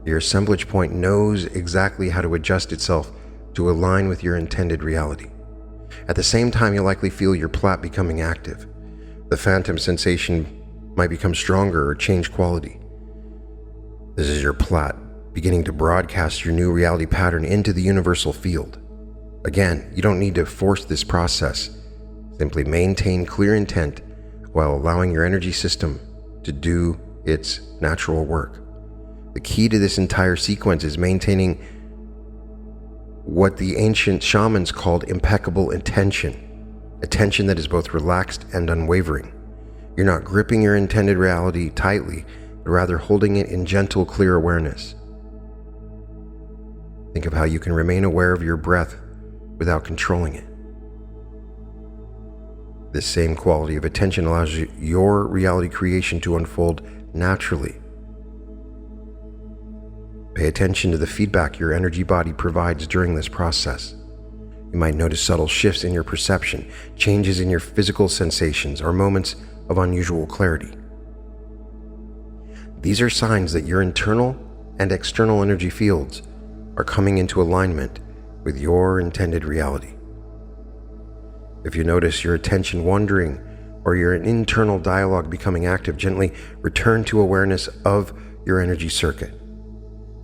Your assemblage point knows exactly how to adjust itself to align with your intended reality. At the same time, you'll likely feel your plat becoming active. The phantom sensation might become stronger or change quality. This is your plat beginning to broadcast your new reality pattern into the universal field. Again, you don't need to force this process. Simply maintain clear intent while allowing your energy system to do its natural work. The key to this entire sequence is maintaining what the ancient shamans called impeccable attention, attention that is both relaxed and unwavering. You're not gripping your intended reality tightly, but rather holding it in gentle, clear awareness. Think of how you can remain aware of your breath without controlling it. This same quality of attention allows your reality creation to unfold naturally. Pay attention to the feedback your energy body provides during this process. You might notice subtle shifts in your perception, changes in your physical sensations, or moments of unusual clarity. These are signs that your internal and external energy fields are coming into alignment with your intended reality. If you notice your attention wandering or your internal dialogue becoming active, gently return to awareness of your energy circuit,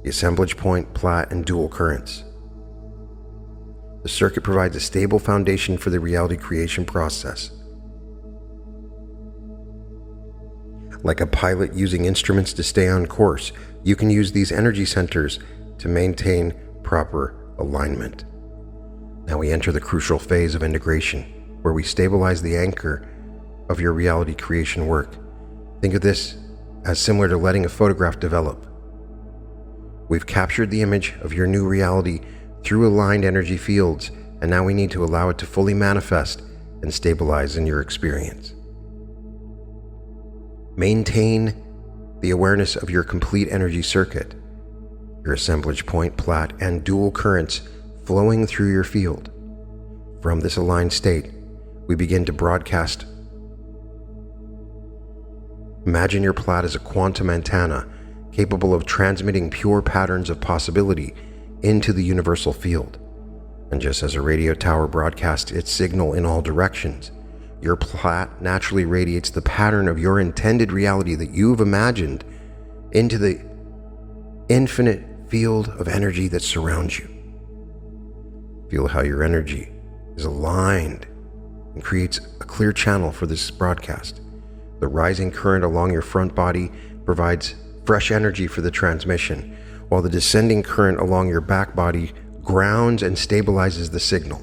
the assemblage point, plat, and dual currents. The circuit provides a stable foundation for the reality creation process. Like a pilot using instruments to stay on course, you can use these energy centers to maintain proper alignment. Now we enter the crucial phase of integration, where we stabilize the anchor of your reality creation work. Think of this as similar to letting a photograph develop. We've captured the image of your new reality through aligned energy fields, and now we need to allow it to fully manifest and stabilize in your experience. Maintain the awareness of your complete energy circuit, your assemblage point, plat, and dual currents flowing through your field. From this aligned state, we begin to broadcast. Imagine your plat as a quantum antenna capable of transmitting pure patterns of possibility into the universal field. And just as a radio tower broadcasts its signal in all directions, your plat naturally radiates the pattern of your intended reality that you've imagined into the infinite field of energy that surrounds you. Feel how your energy is aligned and creates a clear channel for this broadcast. The rising current along your front body provides fresh energy for the transmission, while the descending current along your back body grounds and stabilizes the signal.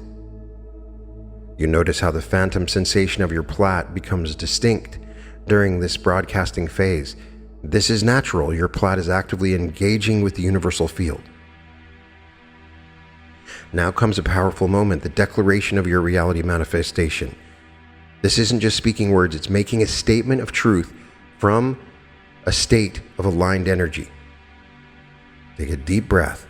You notice how the phantom sensation of your plat becomes distinct during this broadcasting phase. This is natural. Your plat is actively engaging with the universal field. Now comes a powerful moment, the declaration of your reality manifestation. This isn't just speaking words, it's making a statement of truth from a state of aligned energy. Take a deep breath.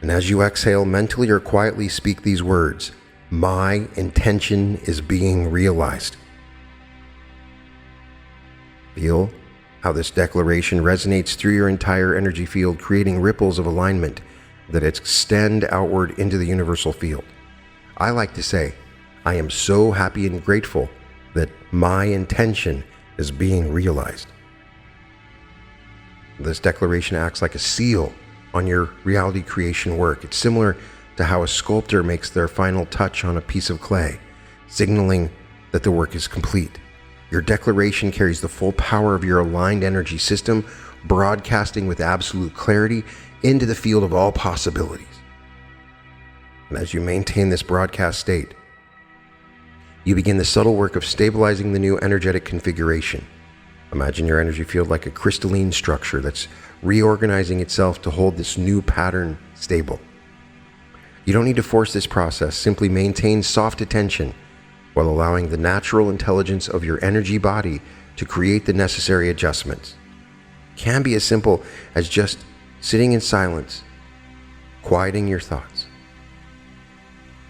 And as you exhale, mentally or quietly speak these words: my intention is being realized. Feel how this declaration resonates through your entire energy field, creating ripples of alignment that extend outward into the universal field. I like to say, I am so happy and grateful that my intention is being realized. This declaration acts like a seal on your reality creation work. It's similar to how a sculptor makes their final touch on a piece of clay, signaling that the work is complete. Your declaration carries the full power of your aligned energy system, broadcasting with absolute clarity into the field of all possibilities. And as you maintain this broadcast state, you begin the subtle work of stabilizing the new energetic configuration. Imagine your energy field like a crystalline structure that's reorganizing itself to hold this new pattern stable. You don't need to force this process, simply maintain soft attention while allowing the natural intelligence of your energy body to create the necessary adjustments. It can be as simple as just sitting in silence, quieting your thoughts.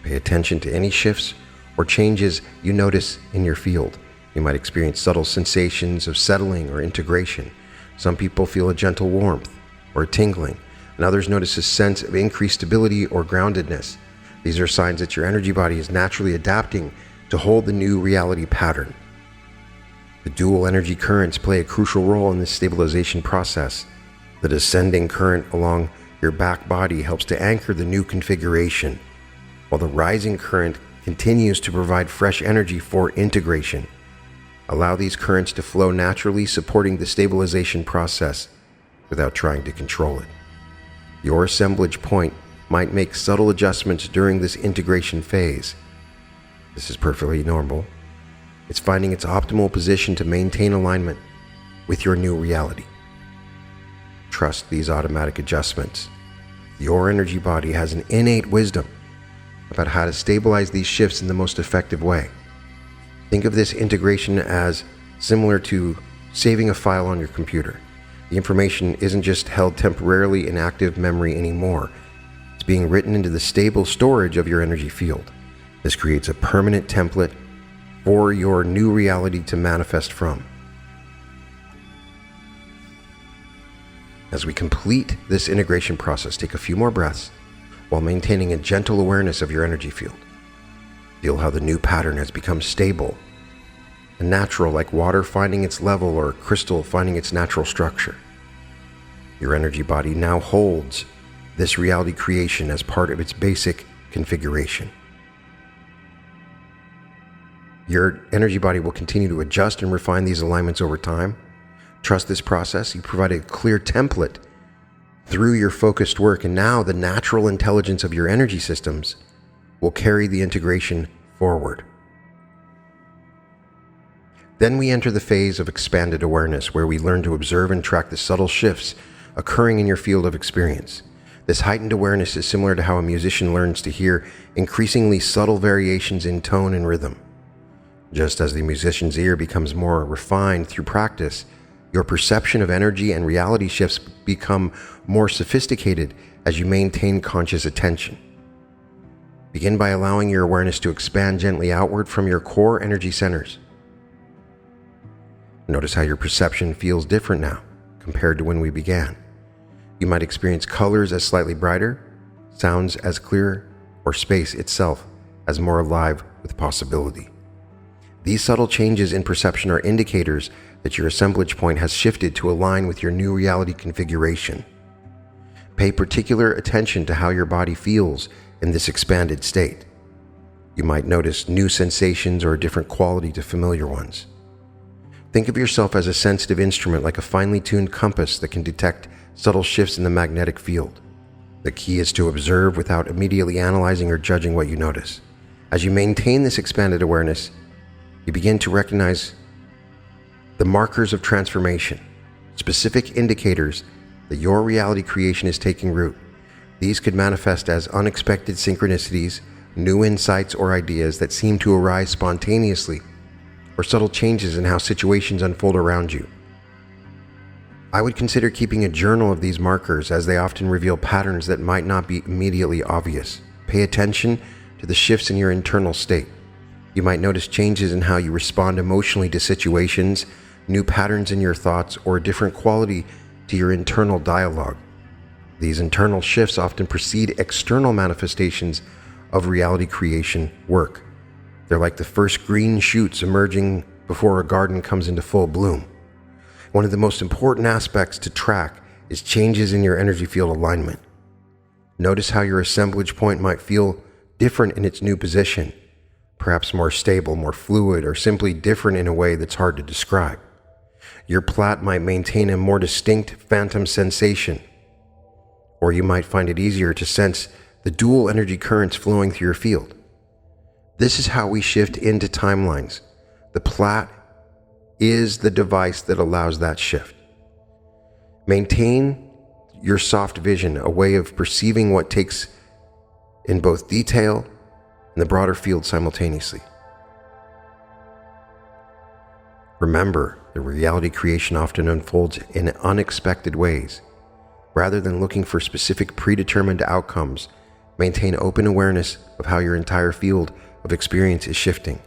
Pay attention to any shifts or changes you notice in your field. You might experience subtle sensations of settling or integration. Some people feel a gentle warmth or a tingling, and others notice a sense of increased stability or groundedness. These are signs that your energy body is naturally adapting to hold the new reality pattern. The dual energy currents play a crucial role in this stabilization process. The descending current along your back body helps to anchor the new configuration, while the rising current continues to provide fresh energy for integration. Allow these currents to flow naturally, supporting the stabilization process without trying to control it. Your assemblage point might make subtle adjustments during this integration phase. This is perfectly normal. It's finding its optimal position to maintain alignment with your new reality. Trust these automatic adjustments. Your energy body has an innate wisdom about how to stabilize these shifts in the most effective way. Think of this integration as similar to saving a file on your computer. The information isn't just held temporarily in active memory anymore. It's being written into the stable storage of your energy field. This creates a permanent template for your new reality to manifest from. As we complete this integration process, take a few more breaths while maintaining a gentle awareness of your energy field. Feel how the new pattern has become stable and natural, like water finding its level or crystal finding its natural structure. Your energy body now holds this reality creation as part of its basic configuration. Your energy body will continue to adjust and refine these alignments over time. Trust this process. You provide a clear template through your focused work, and now the natural intelligence of your energy systems will carry the integration forward. Then we enter the phase of expanded awareness, where we learn to observe and track the subtle shifts occurring in your field of experience. This heightened awareness is similar to how a musician learns to hear increasingly subtle variations in tone and rhythm. Just as the musician's ear becomes more refined through practice, your perception of energy and reality shifts become more sophisticated as you maintain conscious attention. Begin by allowing your awareness to expand gently outward from your core energy centers. Notice how your perception feels different now compared to when we began. You might experience colors as slightly brighter, sounds as clearer, or space itself as more alive with possibility. These subtle changes in perception are indicators that your assemblage point has shifted to align with your new reality configuration. Pay particular attention to how your body feels in this expanded state. You might notice new sensations or a different quality to familiar ones. Think of yourself as a sensitive instrument, like a finely tuned compass that can detect subtle shifts in the magnetic field. The key is to observe without immediately analyzing or judging what you notice. As you maintain this expanded awareness, you begin to recognize the markers of transformation, specific indicators that your reality creation is taking root. These could manifest as unexpected synchronicities, new insights or ideas that seem to arise spontaneously, or subtle changes in how situations unfold around you. I would consider keeping a journal of these markers, as they often reveal patterns that might not be immediately obvious. Pay attention to the shifts in your internal state. You might notice changes in how you respond emotionally to situations, new patterns in your thoughts, or a different quality to your internal dialogue. These internal shifts often precede external manifestations of reality creation work. They're like the first green shoots emerging before a garden comes into full bloom. One of the most important aspects to track is changes in your energy field alignment. Notice how your assemblage point might feel different in its new position, perhaps more stable, more fluid, or simply different in a way that's hard to describe. Your plat might maintain a more distinct phantom sensation, or you might find it easier to sense the dual energy currents flowing through your field. This is how we shift into timelines. The plat is the device that allows that shift. Maintain your soft vision, a way of perceiving what takes in both detail and the broader field simultaneously. Remember, the reality creation often unfolds in unexpected ways. Rather than looking for specific predetermined outcomes, maintain open awareness of how your entire field of experience is shifting.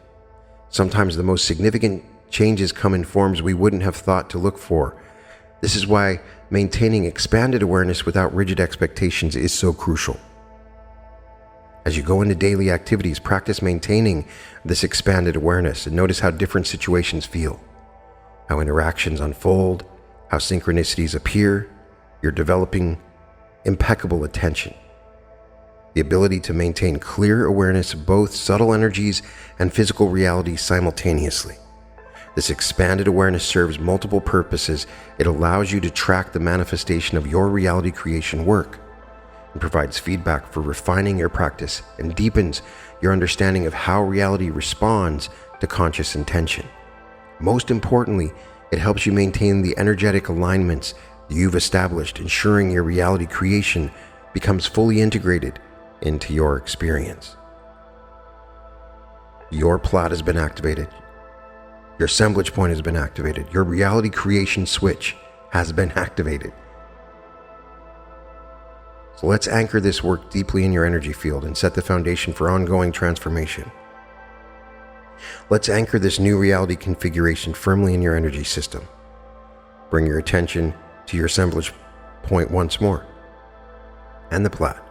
Sometimes the most significant changes come in forms we wouldn't have thought to look for. This is why maintaining expanded awareness without rigid expectations is so crucial. As you go into daily activities, practice maintaining this expanded awareness and notice how different situations feel, how interactions unfold, how synchronicities appear. You're developing impeccable attention, the ability to maintain clear awareness of both subtle energies and physical reality simultaneously. This expanded awareness serves multiple purposes. It allows you to track the manifestation of your reality creation work, and provides feedback for refining your practice, and deepens your understanding of how reality responds to conscious intention. Most importantly, it helps you maintain the energetic alignments you've established, ensuring your reality creation becomes fully integrated into your experience. Your plat has been activated. Your assemblage point has been activated. Your reality creation switch has been activated. So let's anchor this work deeply in your energy field and set the foundation for ongoing transformation. Let's anchor this new reality configuration firmly in your energy system. Bring your attention to your assemblage point once more, and the plat.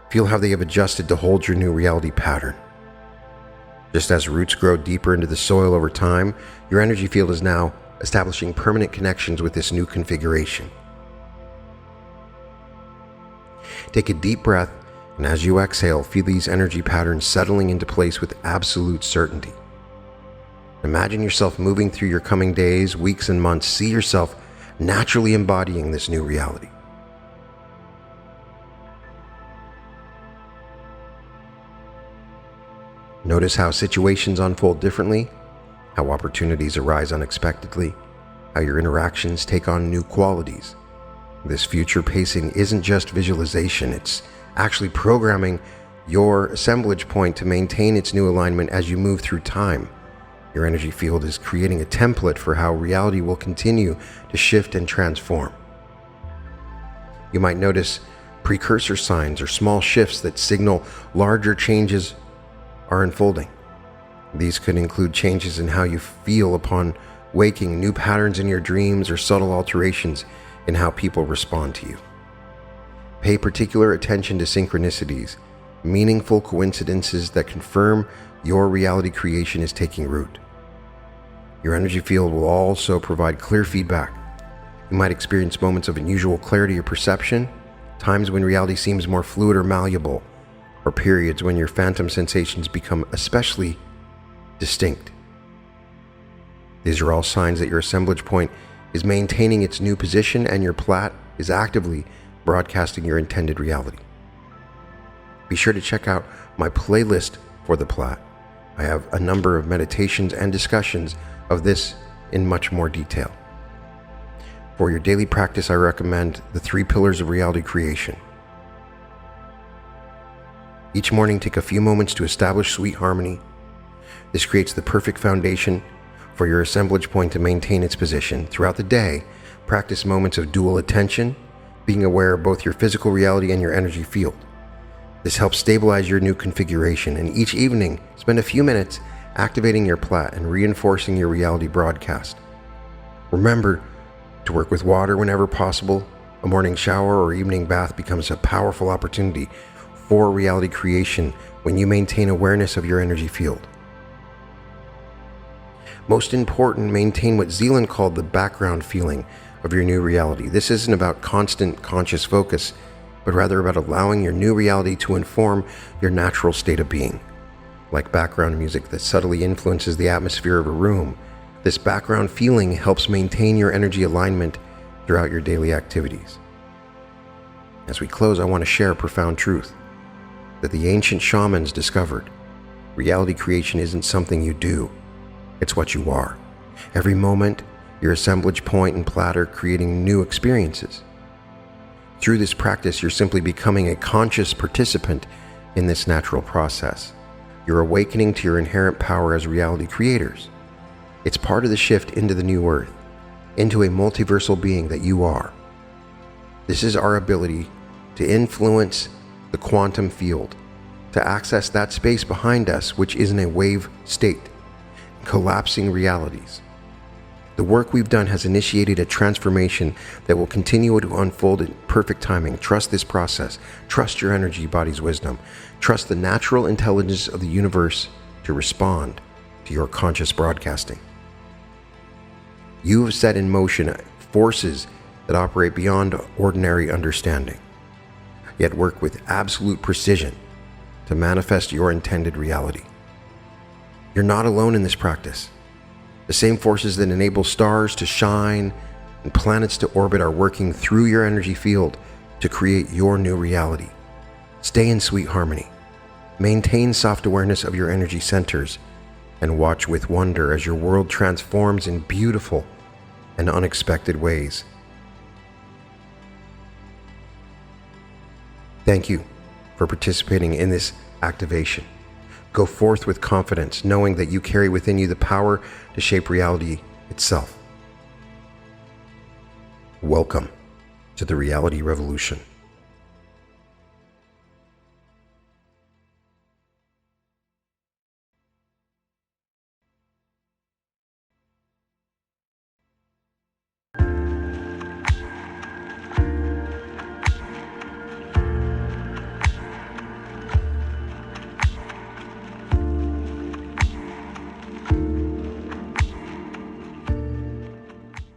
Feel how they have adjusted to hold your new reality pattern. Just as roots grow deeper into the soil over time, your energy field is now establishing permanent connections with this new configuration. Take a deep breath, and as you exhale, feel these energy patterns settling into place with absolute certainty. Imagine yourself moving through your coming days, weeks, and months. See yourself naturally embodying this new reality. Notice how situations unfold differently, how opportunities arise unexpectedly, how your interactions take on new qualities. This future pacing isn't just visualization, it's actually programming your assemblage point to maintain its new alignment as you move through time. Your energy field is creating a template for how reality will continue to shift and transform. You might notice precursor signs or small shifts that signal larger changes are unfolding. These could include changes in how you feel upon waking, new patterns in your dreams, or subtle alterations in how people respond to you. Pay particular attention to synchronicities, meaningful coincidences that confirm your reality creation is taking root. Your energy field will also provide clear feedback. You might experience moments of unusual clarity or perception, times when reality seems more fluid or malleable, or periods when your phantom sensations become especially distinct. These are all signs that your assemblage point is maintaining its new position and your plat is actively broadcasting your intended reality. Be sure to check out my playlist for the plat. I have a number of meditations and discussions of this in much more detail. For your daily practice, I recommend the 3 pillars of reality creation. Each morning, take a few moments to establish sweet harmony. This creates the perfect foundation for your assemblage point to maintain its position. Throughout the day, practice moments of dual attention, being aware of both your physical reality and your energy field. This helps stabilize your new configuration, and each evening, spend a few minutes activating your plat and reinforcing your reality broadcast. Remember to work with water whenever possible. A morning shower or evening bath becomes a powerful opportunity for reality creation when you maintain awareness of your energy field. Most important, maintain what Zeland called the background feeling of your new reality. This isn't about constant conscious focus, but rather about allowing your new reality to inform your natural state of being. Like background music that subtly influences the atmosphere of a room, this background feeling helps maintain your energy alignment throughout your daily activities. As we close, I want to share a profound truth that the ancient shamans discovered. Reality creation isn't something you do, it's what you are. Every moment, your assemblage point and plat are creating new experiences. Through this practice, you're simply becoming a conscious participant in this natural process. You're awakening to your inherent power as reality creators. It's part of the shift into the new earth, into a multiversal being that you are. This is our ability to influence the quantum field, to access that space behind us which is in a wave state, collapsing realities. The work we've done has initiated a transformation that will continue to unfold in perfect timing. Trust this process. Trust your energy body's wisdom. Trust the natural intelligence of the universe to respond to your conscious broadcasting. You have set in motion forces that operate beyond ordinary understanding, yet work with absolute precision to manifest your intended reality. You're not alone in this practice. The same forces that enable stars to shine and planets to orbit are working through your energy field to create your new reality. Stay in sweet harmony. Maintain soft awareness of your energy centers and watch with wonder as your world transforms in beautiful and unexpected ways. Thank you for participating in this activation. Go forth with confidence, knowing that you carry within you the power to shape reality itself. Welcome to the Reality Revolution.